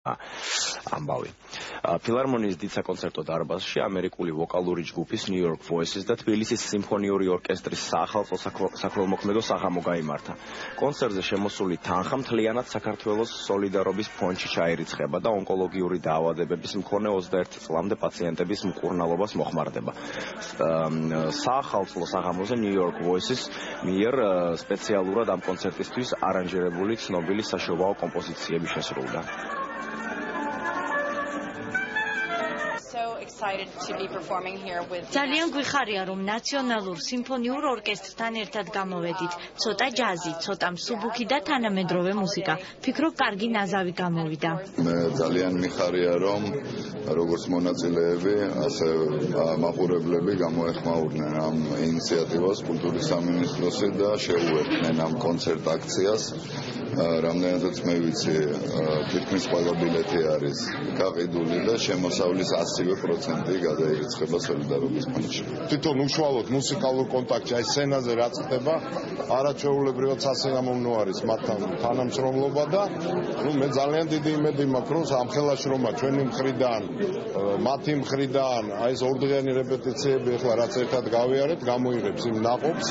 ამბავი. ფილარმონიის დიდ საკონცერტო დარბაზში ამერიკული ვოკალური ჯგუფის New York Voices და თბილისის სიმფონიური ორკესტრის საახალწლო საქველმოქმედო საღამო გაიმართა. კონცერტზე შემოსული თანხა მთლიანად საქართველოს სოლიდარობის ფონდში ჩაირიცხება და ონკოლოგიური დაავადებების მქონე 21 წლამდე პაციენტების მკურნალობას მოხმარდება. საახალწლო საღამოზე New York Voices მიერ სპეციალურად ამ კონცერტისთვის არანჟირებული ცნობილი საშობაო კომპოზიციები შესრულდა. ძალიან გვიხარია, რომ ნაციონალურ სიმფონიურ ორკესტრთან ერთად გამოვედით. ცოტა ჯაზი, ცოტა მსუბუქი და თანამედროვე მუსიკა. ფიქრობ, კარგი ნაზავი გამოვიდა. მე ძალიან მიხარია, რომ როგორც მონაწილეები, ასე მაყურებლები გამოეხმაურნენ ამ ინიციატივას კულტურის სამინისტროსი და შეუერთდნენ ამ კონცერტ აქციას. რამდენადაც მე ვიცი, თითქმის ყველა ბილეთი არის გაყიდული და შემოსავლის 100% გადაირიცხება სოლიდარობის ფონდში. თვითონ უშუალოდ მუსიკალურ კონტაქტში, აი სცენაზე რაც ხდება, არაჩვეულებრივად სასიამოვნო არის მათთან თანამშრომლობა და მე ძალიან დიდი იმედი მაქვს, რომ ამ ხელაშრომა ჩვენი მხრიდან, მათი მხრიდან, აი ეს ორდღიანი რეპეტიციები ახლა რაც ერთად გავიარეთ, გამოიღებს იმ ნაყოფს.